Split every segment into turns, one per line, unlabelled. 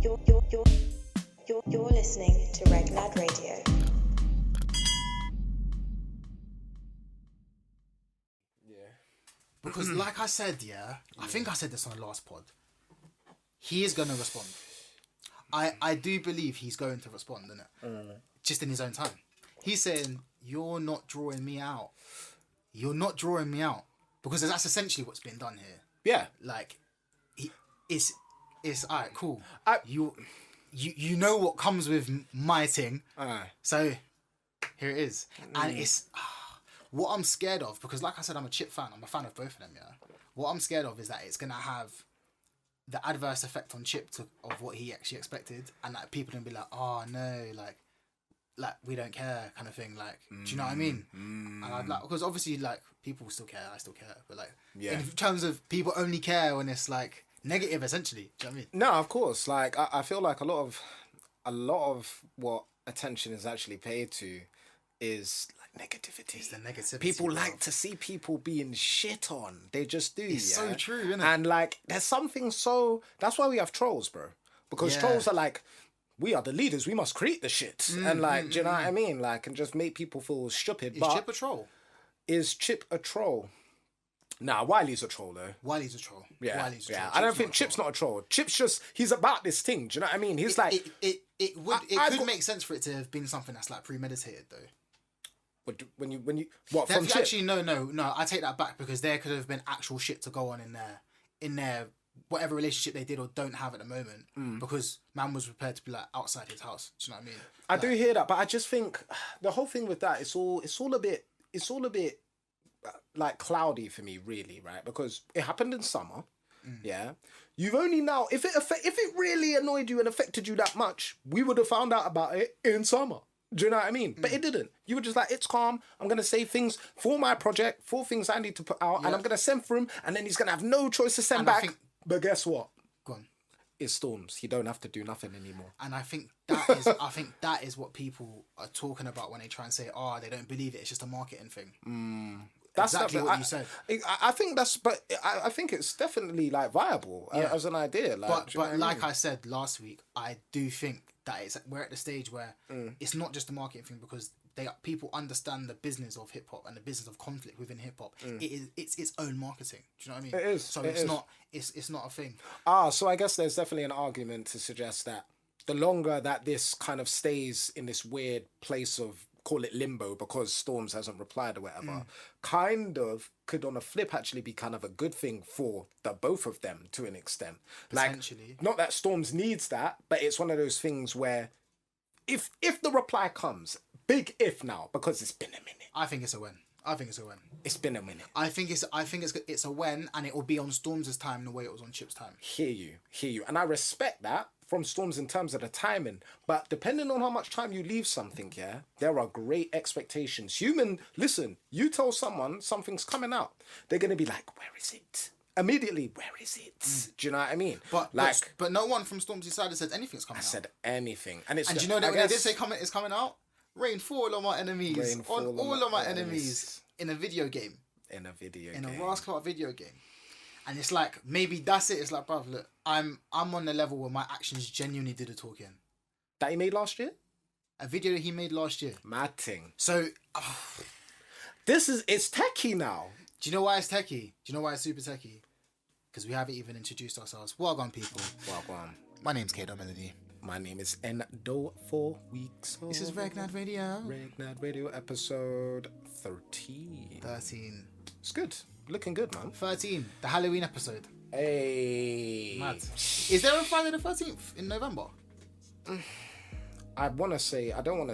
You're listening to REGNAD Radio.
Because like I said, I think I said this on the last pod. He is going to respond. I do believe he's going to respond, innit? Just in his own time. He's saying, you're not drawing me out. You're not drawing me out. Because that's essentially what's been done here.
Yeah.
Like, it's alright, cool. You know what comes with my thing. So, here it is. And it's... what I'm scared of, because like I said, I'm a Chip fan. I'm a fan of both of them, What I'm scared of is that it's going to have the adverse effect on Chip of what he actually expected. And that people are going to be like, oh, no, like we don't care kind of thing. Like, do you know what I mean? And I'd like, because obviously, like, people still care. I still care. But, like, in terms of people only care when it's, like, negative, essentially. Do you know what I mean?
No, of course. Like, I feel like a lot of what attention is actually paid to is like negativity.
It's the negativity.
People like to see people being shit on. They just do.
It's so true, isn't it?
And like, there's something so... That's why we have trolls, bro. Because trolls are like, we are the leaders. We must create the shit. And like, do you know what I mean? Like, and just make people feel stupid.
Is Chip a troll?
Is Chip a troll? Nah, Wiley's a troll though.
Wiley's a troll.
Yeah,
Wiley's a troll.
I don't think Chip's not a troll. Chip's just, he's about this thing. Do you know what I mean? He's
it could make sense for it to have been something that's like premeditated though.
When you from Chip?
Actually, no. I take that back because there could have been actual shit to go on in their whatever relationship they did or don't have at the moment because man was prepared to be like outside his house. Do you know what I mean?
I do hear that, but I just think the whole thing with that it's all a bit like cloudy for me, really, right? Because it happened in summer. Yeah, you've only now if it really annoyed you and affected you that much, we would have found out about it in summer. Do you know what I mean? But it didn't. You were just like, it's calm. I'm going to say things for my project, for things I need to put out, and I'm going to send for him, and then he's going to have no choice to send back. But guess what?
Go on.
It storms. He don't have to do nothing anymore.
And I think that is what people are talking about when they try and say, oh, they don't believe it. It's just a marketing thing. That's exactly what you said.
I think I think it's definitely like viable as an idea. Like,
but like I said last week, I do think that we're at the stage where it's not just a marketing thing because people understand the business of hip hop and the business of conflict within hip hop. It's its own marketing. Do you know what I mean?
It is.
So it's not a thing.
So I guess there's definitely an argument to suggest that the longer that this kind of stays in this weird place of, call it limbo because Storms hasn't replied or whatever, kind of could on a flip actually be kind of a good thing for the both of them to an extent.
Potentially.
Like, not that Storms needs that, but it's one of those things where if the reply comes, big if now, because it's been a minute.
I think it's a win.
It's been a minute.
I think it's a win, and it will be on Storms' time the way it was on Chip's time. Hear
you. And I respect that from Storms in terms of the timing. But depending on how much time you leave something, there are great expectations. Listen, you tell someone something's coming out, they're going to be like, where is it? Immediately, where is it? Do you know what I mean?
But no one from Stormzy's side has said anything's coming out.
I said anything. And do
you know that when they did say it's coming out? Rain fall on my enemies. On all of my enemies. In a video game. In a Ras Clark video game. And it's like, maybe that's it. It's like, bruv, look, I'm on the level where my actions genuinely did the talking.
That he made last year?
A video that he made last year.
Mad thing.
So,
it's techie now.
Do you know why it's techie? Do you know why it's super techie? Because we haven't even introduced ourselves. Welcome, people.
Welcome.
My name's KdotMelody.
My name is Ndoe 4 weeks old.
This is REGNAD Radio.
REGNAD Radio episode 13. It's good. Looking good, man.
13. The Halloween episode.
Hey.
Mad. Is there a Friday the 13th in November?
I don't want to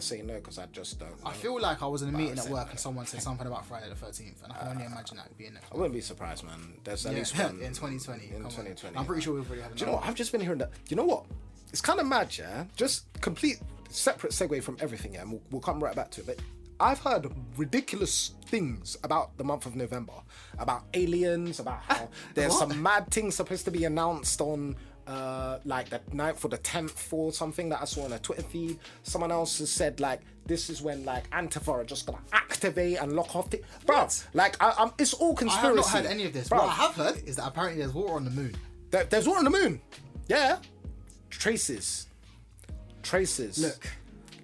say no because I just don't know.
I feel like I was in a meeting at work and someone said something about Friday the 13th, and I can only imagine that would be in there.
I wouldn't be surprised, man. There's at least one
in 2020.
In 2020.
I'm pretty sure we've already had.
Do you know what? I've just been hearing that. You know what? It's kind of mad, yeah? Just complete separate segue from everything, yeah? And we'll come right back to it. But I've heard ridiculous things about the month of November. About aliens, about how there's some mad things supposed to be announced on like the 9th or the 10th or something that I saw on a Twitter feed. Someone else has said like this is when like Antifa are just gonna activate and lock off the bro. Like it's all conspiracy.
I have not heard any of this. Bro. What I have heard is that apparently there's water on the moon.
There's water on the moon. Yeah. Traces.
Look.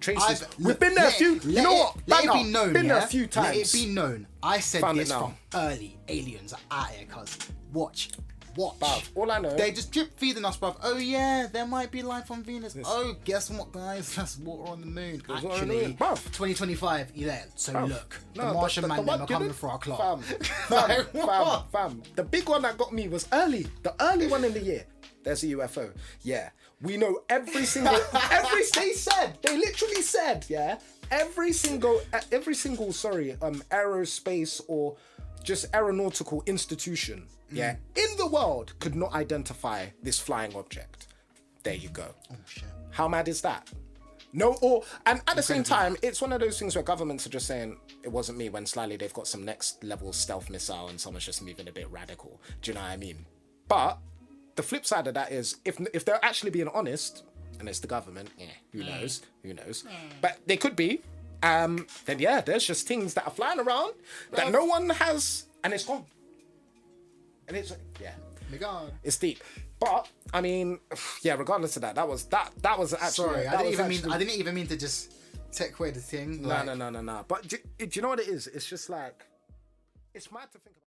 Traces. We've been there a few. You know what?
Let it be known.
Been
yeah?
there a few times.
Let it be known. I said
Found it
this
now.
from early. Aliens are out here, cuz. Watch.
Bruv, all I know.
They just drip feeding us, bruv. Oh yeah, there might be life on Venus. Oh, guess what, guys? That's water on the moon.
There's water on
Actually,
the moon, bruv.
2025, yeah. So
Bruv.
look,
No,
the Martian man them are coming for our club.
Fam. The big one that got me was early. The early one in the year. There's a UFO. Yeah. We know every single they literally said, yeah, every single aerospace or just aeronautical institution, yeah, in the world could not identify this flying object. There you go.
Oh shit.
How mad is that? And at the same time, it's one of those things where governments are just saying it wasn't me, when slyly they've got some next level stealth missile and someone's just moving a bit radical. Do you know what I mean? But the flip side of that is if they're actually being honest, and it's the government, who knows? But they could be. Then yeah, there's just things that are flying around that no one has, and it's gone. And it's it's deep. But I mean, yeah. Regardless of that, that was actually.
Sorry, I didn't even mean to just take away the thing.
No. But do you know what it is? It's just like, it's mad to think about.